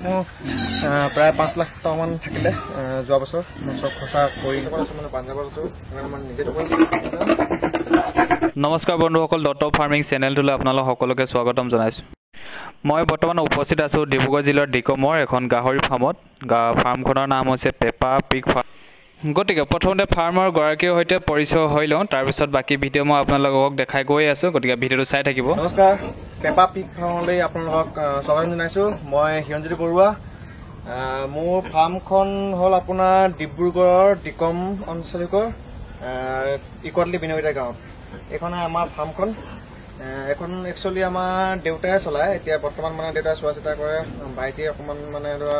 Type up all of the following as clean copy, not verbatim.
মোৰ প্ৰায় 5 লাখ টকামান থাকিলে যোৱা বছৰ মই চব খৰচা কৰি মানে পাঞ্জাৱত আছোঁ মানে নিজে নমস্কাৰ বন্ধুসকল, দত্ত ফাৰ্মিং চেনেলটোলৈ আপোনালোক সকলোকে স্বাগতম জনাইছোঁ। মই বৰ্তমান উপস্থিত আছোঁ ডিব্ৰুগড় জিলাৰ ডিকমৰ এখন গাহৰি ফাৰ্মত। ফাৰ্মখনৰ নাম হৈছে পেপা পিগ ফাৰ্ম। গতিকে প্ৰথমতে ফাৰ্মৰ গৰাকীৰ সৈতে পৰিচয় হৈ লওঁ, তাৰপিছত বাকী ভিডিঅ' মই আপোনালোকক দেখাই গৈ আছোঁ। গতিকে ভিডিঅ'টো চাই থাকিব। নমস্কাৰ, পেপা পিগ ফাৰ্মলৈ আপোনালোকক স্বাগতম জনাইছোঁ। মই হিৰঞ্জলি বৰুৱা। মোৰ ফাৰ্মখন হ'ল আপোনাৰ ডিব্ৰুগড়ৰ ডিকম আঞ্চলিকৰ ইকোৱাটলি বিনয়িতা গাঁৱত। এইখনে আমাৰ ফাৰ্মখন। এখন একচুৱেলি আমাৰ দেউতাই চলায়, এতিয়া বৰ্তমান মানে দেউতাই চোৱা চিতা কৰে। ভাইটিয়ে অকণমান মানে ধৰা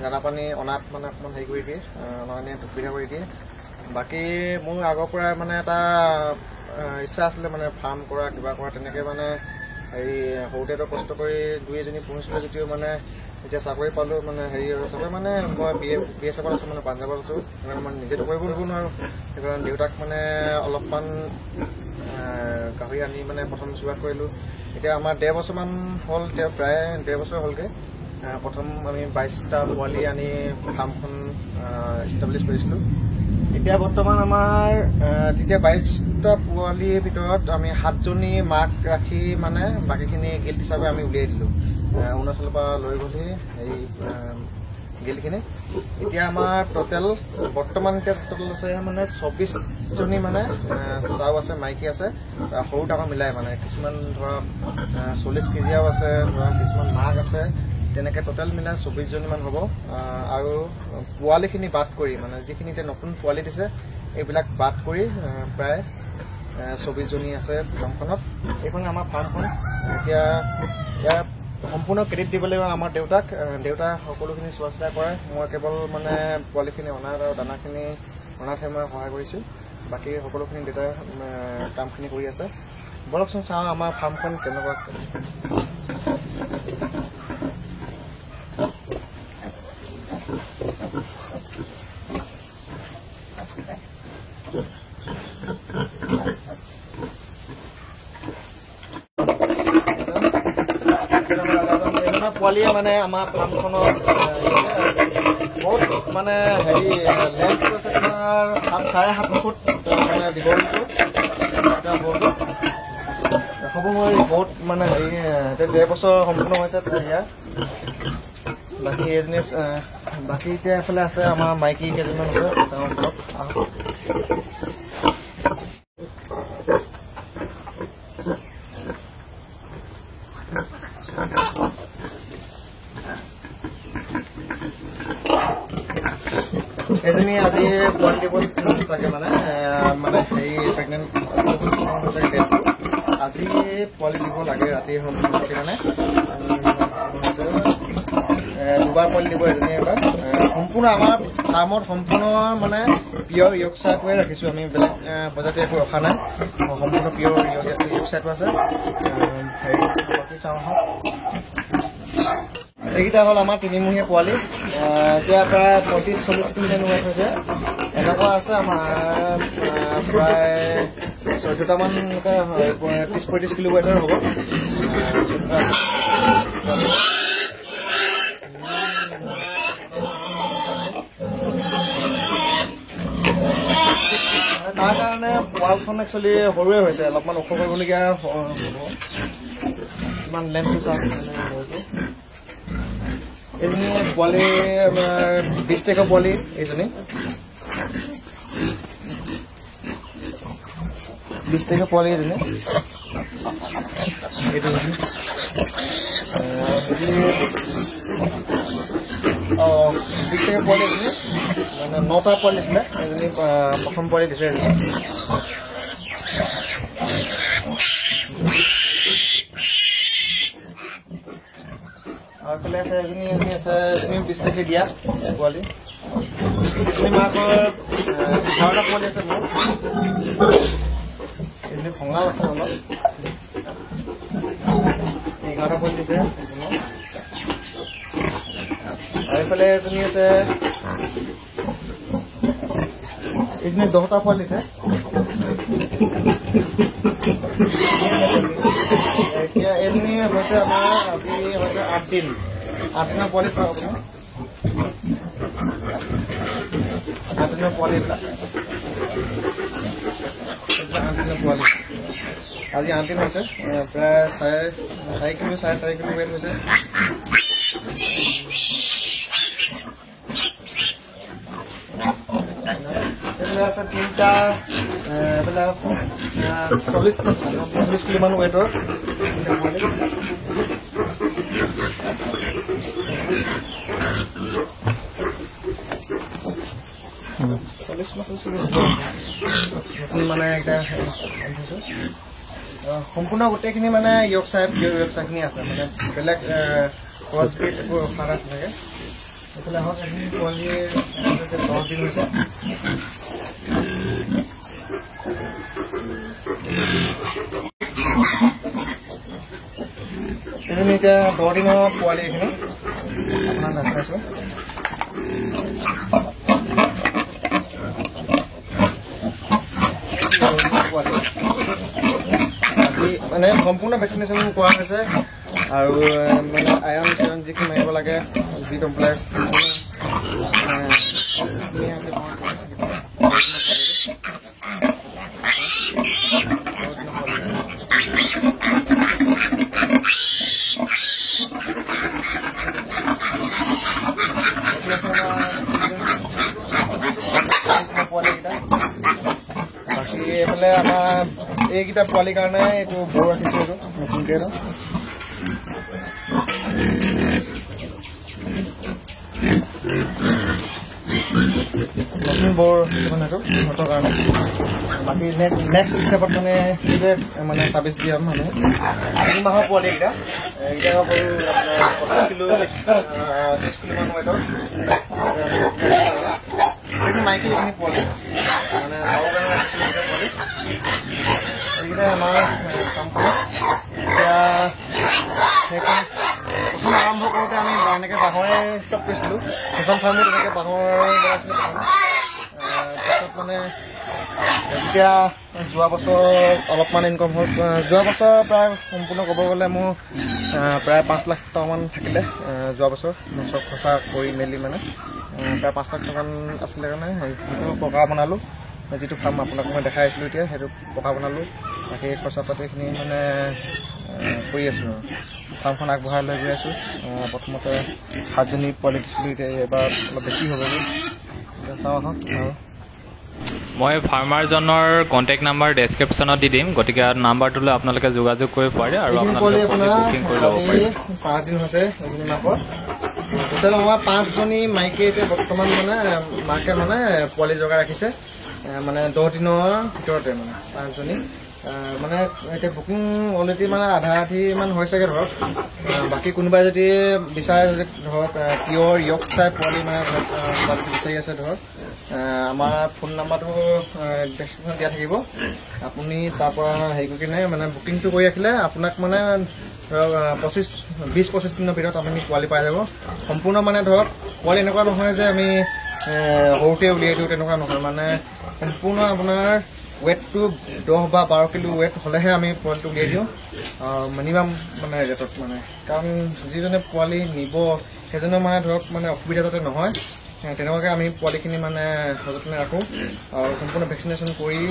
দানা পানী অনাত মানে অকণমান হেৰি কৰি দিয়ে, অনা সুবিধা কৰি দিয়ে। বাকী মোৰ আগৰ পৰাই মানে এটা ইচ্ছা আছিলে মানে ফাৰ্ম কৰা কিবা কৰা, তেনেকৈ মানে হেৰি সৰুতেতো কষ্ট কৰি দুই এজনী পুহিছিলোঁ যদিও মানে এতিয়া চাকৰি পালোঁ মানে হেৰি চাকৰি মানে মই বি এছ এফত আছোঁ, মানে পাঞ্জাৱত আছোঁ। সেইকাৰণে মানে নিজেতো কৰিব নোৱাৰোঁ। সেইকাৰণে দেউতাক মানে অলপমান গাহৰি আনি মানে প্ৰথম চুৱাত কৰিলোঁ। এতিয়া আমাৰ 1.5 বছৰমান হ'ল, এতিয়া প্ৰায় 1.5 বছৰ হ'লগৈ। প্ৰথম আমি 22টা পোৱালি আনি ফাৰ্মখন ইষ্টাব্লিছ কৰিছিলোঁ। এতিয়া বৰ্তমান আমাৰ তেতিয়া 22টা পোৱালিৰ ভিতৰত আমি 7জনী মাক ৰাখি মানে বাকীখিনি গিল্ট হিচাপে আমি উলিয়াই দিলোঁ। অৰুণাচলৰ পৰা লৈ গ'লহি এই গিল্টখিনি। এতিয়া আমাৰ বৰ্তমান এতিয়া টোটেল আছে মানে 24জনী মানে চাও আছে, মাইকী আছে, সৰু ডাঙৰ মিলাই মানে কিছুমান ধৰা 40 কেজিয়াও আছে, ধৰা কিছুমান মাক আছে, তেনেকৈ টোটেল মিলাই 24জনীমান হ'ব। আৰু পোৱালিখিনি বাদ কৰি মানে যিখিনি এতিয়া নতুন পোৱালি দিছে এইবিলাক বাদ কৰি প্ৰায় 24জনী আছে ফাৰ্মখনত। এইখনে আমাৰ ফাৰ্মখন। এতিয়া ইয়াৰ সম্পূৰ্ণ ক্ৰেডিট দিব লাগিব আমাৰ দেউতাক। দেউতাই সকলোখিনি চোৱা চিতা কৰে, মই কেৱল মানে পোৱালিখিনি অনাত আৰু দানাখিনি অনাতহে মই সহায় কৰিছোঁ। বাকী সকলোখিনি দেউতাই কামখিনি কৰি আছে। বলকচোন চাওঁ আমাৰ ফাৰ্মখন কেনেকুৱা। পোৱালিয়ে মানে আমাৰ ফাৰ্মখনত বহুত মানে হেৰি লেন্থটো আছে তোমাৰ 7.5 ফুট মানে দীঘলটো হ'ব। মই বহুত মানে হেৰি এতিয়া 1.5 বছৰ সম্পূৰ্ণ হৈছে ইয়াৰ। বাকী এজনী বাকী এতিয়া এফালে আছে আমাৰ মাইকী কেইজনমান আছে। এজনী আজি পোৱালি দিব চাগে মানে হেৰি প্ৰেগনেণ্ট চাগে, আজি পোৱালি দিব লাগে ৰাতি মানে 2বাৰ পোৱালি দিব এজনী এবাৰ। সম্পূৰ্ণ আমাৰ ফাৰ্মত সম্পূৰ্ণ মানে পিয়ৰ য়ৰ্কশ্বায়াৰটোৱে ৰাখিছোঁ আমি, বেলেগ বজাৰতে একো ৰখা নাই। সম্পূৰ্ণ পিয়ৰ য়ৰ্কশ্বায়াৰটো আছে। হেৰি বাকী চাওঁ আহক। এইকেইটা হ'ল আমাৰ 3মহীয়া পোৱালি। এতিয়া প্ৰায় 35-40 কিলোমান ৱেট হৈছে। এনেকুৱা আছে আমাৰ প্ৰায় 14টামান 30-35 কিলো ৱেটৰ হ'ব। তাৰ কাৰণে ৱালখন একচুৱেলি সৰুৱে হৈছে, অলপমান ওখ কৰিবলগীয়া হ'ব। কিমান লেন্থটো চাওঁ। এজনী পোৱালি আমাৰ 20 তাৰিখৰ পোৱালি। এইজনী 20 তাৰিখৰ পোৱালি। এজনী এইটো 20 তাৰিখৰ পোৱালি। এজনী মানে 9টা পোৱালি দিছিলে, এজনী প্ৰথম পোৱালি দিছে। আৰু এইফালে আছে এজনী আছে 20 তাৰিখে দিয়া পোৱালি। এজনী মাকৰ 11টা পোৱালি আছে মোৰ। এজনী খঙাল আছে অলপ, 11টা পোৱালি দিছে। আৰু এইফালে এজনী আছে, এজনী 10টা পোৱালি দিছে। এতিয়া এজনী হৈছে আমাৰ আজি হৈছে 8 দিন। 8 দিনৰ পোৱালি পাব আপোনাৰ 8 দিনৰ পোৱালি পোৱালি আজি 8 দিন হৈছে প্ৰায় 4.5 কিলো 4.5 কিলো ৱেট হৈছে আছে তিনিটা 40 কিলো মান ৱেটৰ মানে এটা সম্পূৰ্ণ গোটেইখিনি মানে য়কচাইখিনি আছে মানে বেলেগ ক্ৰছব্ৰিড এইবোৰ ৰখা থাকে এইফালে হওক এদিন পোৱালি 10 দিন হৈছে এইখিনি এতিয়া 10 দিনৰ পোৱালি এইখিনি আপোনাৰ দেখাইছো মানে সম্পূৰ্ণ ভেকচিনেশ্যন কৰা হৈছে আৰু মানে আইৰণ চাইৰণ যিখিনি মাৰিব লাগে বি কমপ্লেক্স বাকী এইফালে আমাৰ এইকেইটা পোৱালিৰ কাৰণে এইটো বৰ ৰাখিছো এইটো নতুনকে নতুন বৰ মানে এইটো সিহঁতৰ কাৰণে বাকী নেক্সট ষ্টেপত মানে ছাৰ্ভিচ দিয়াম মানে 3 মাহৰ পোৱালি এইকেইটা এইকেইটা সৰু আপোনাৰ 25 কিলো 30 কিলো মান ৱেটৰ এইটো মাইকী এইখিনি পোৱালি মানে চাবৰ কাৰণে পোৱালি এইকেইটা আমাৰ কামখন এতিয়া সেইখন প্ৰথম আৰম্ভ কৰোঁতে আমি এনেকৈ বাঁহৰে ষ্টপ কৰিছিলোঁ সেইখন ফাৰ্মত এনেকৈ বাঁহৰ বনাইছিলোঁ তাৰপিছত মানে এতিয়া যোৱা বছৰ অলপমান ইনকম হ'ল যোৱা বছৰ প্ৰায় সম্পূৰ্ণ ক'ব গ'লে মোৰ প্ৰায় 5 লাখ টকামান থাকিলে যোৱা বছৰ মোৰ চব খৰচা কৰি মেলি মানে প্ৰায় 5 লাখ টকামান আছিলে কাৰণে সেইটো পকা বনালোঁ যিটো ফাৰ্ম আপোনাক মই দেখাই আছিলোঁ এতিয়া সেইটো পকা বনালোঁ বাকী খৰচা পাতিখিনি মানে কৰি আছোঁ ফাৰ্মখন আগবঢ়াই লৈ গৈ আছোঁ প্ৰথমতে 7জনী পোৱালি দিছিলোঁ এতিয়া এবাৰ অলপ বেছি হ'বগৈ এতিয়া চাওঁ আহক আৰু মই ফাৰ্মাৰজনৰ কণ্টেক্ট নাম্বাৰ ডেছক্ৰিপশ্যনত দি দিম গতিকে নাম্বাৰটোলৈ আপোনালোকে যোগাযোগ কৰিব পাৰে আৰু আপোনালোকে বুকিং কৰি ল'ব পাৰে 5 দিন হৈছে এইখিনি মাকৰ টোটেল আমাৰ 5জনী মাইকী এতিয়া বৰ্তমান মানে মাকে মানে পোৱালি জগাই ৰাখিছে মানে 10 দিনৰ ভিতৰতে মানে 5জনী মানে এতিয়া বুকিং অলৰেডি মানে আধা আধি মান হৈছেগে ধৰক বাকী কোনোবাই যদি বিচাৰে যদি ধৰক পিয়ৰ য়কচাই পোৱালি মানে পোৱালি বিচাৰি আছে ধৰক আমাৰ ফোন নাম্বাৰটো ডেছক্ৰিপশ্যনত দিয়া থাকিব আপুনি তাৰ পৰা হেৰি কৰি কিনে মানে বুকিংটো কৰি ৰাখিলে আপোনাক মানে ধৰক 20-25 দিনৰ ভিতৰত আপুনি পোৱালি পাই যাব সম্পূৰ্ণ মানে ধৰক পোৱালি এনেকুৱা নহয় যে আমি সৰুতে উলিয়াই দিওঁ তেনেকুৱা নহয় মানে সম্পূৰ্ণ আপোনাৰ ৱেটটো 10 বা 12 কিলো ৱেট হ'লেহে আমি পোৱালিটো উলিয়াই দিওঁ মিনিমাম মানে ৰেটত মানে কাৰণ যিজনে পোৱালি নিব সেইজনৰ মানে ধৰক মানে অসুবিধা যাতে নহয় তেনেকুৱাকৈ আমি পোৱালিখিনি মানে সযতনে ৰাখোঁ আৰু সম্পূৰ্ণ ভেকচিনেশ্যন কৰি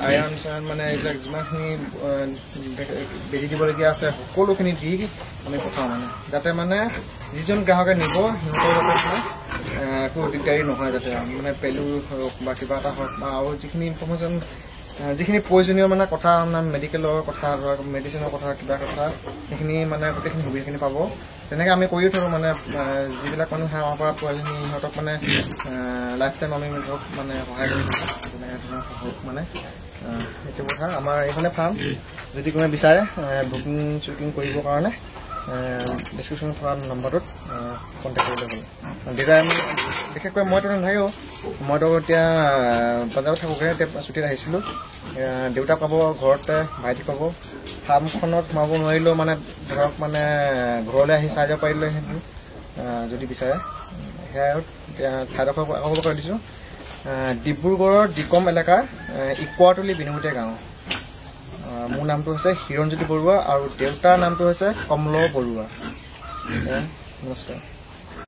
আইৰণ চাইৰণ মানে এইবিলাক যিমানখিনি বেজি দিবলগীয়া আছে সকলোখিনি দি আমি পঠাওঁ মানে যাতে মানে যিজন গ্ৰাহকে নিব সিহঁতৰ যাতে মানে একো দিগদাৰী নহয় যাতে মানে পেলু হওক বা কিবা এটা হওক বা আৰু যিখিনি ইনফৰ্মেশ্যন যিখিনি প্ৰয়োজনীয় মানে কথা মেডিকেলৰ কথা ধৰক মেডিচিনৰ কথা কিবা কথা সেইখিনি মানে গোটেইখিনি সুবিধাখিনি পাব তেনেকৈ আমি কৰিও থাকোঁ মানে যিবিলাক মানুহে আমাৰ পৰা পোৱালিখিনি সিহঁতক মানে লাইফ টাইম আমি ধৰক মানে সহায় কৰি থাকোঁ তেনেকৈ ধৰণৰ হওক মানে সেইটো কথা আমাৰ এইখনে ফাৰ্ম যদি কোনোবাই বিচাৰে বুকিং চুকিং কৰিবৰ কাৰণে ডিছক্ৰিপশ্যনত থকা নম্বৰটোত কণ্টেক্ট কৰিলে হ'ল দেউতাই আমি বিশেষকৈ মইতো নাথাকোঁ মইতো এতিয়া পাঞ্জাৱত থাকোঁগৈ এতিয়া ছুটীত আহিছিলোঁ দেউতা পাব ঘৰতে ভাইটি পাব ফাৰ্মখনত সোমাব নোৱাৰিলেও মানে ধৰক মানে ঘৰলৈ আহি চাই যাব পাৰিলেহেঁতেন যদি বিচাৰে সেয়াই এতিয়া ঠাইডোখৰ আকৌ কৰি দিছোঁ ডিব্ৰুগড়ৰ ডিকম এলেকাৰ ইকুৱাটলি বিনুমতীয়া গাঁও মোৰ নামটো হৈছে হিৰণজ্যোতি বৰুৱা আৰু দেউতাৰ নামটো হৈছে কমল বৰুৱা নমস্কাৰ।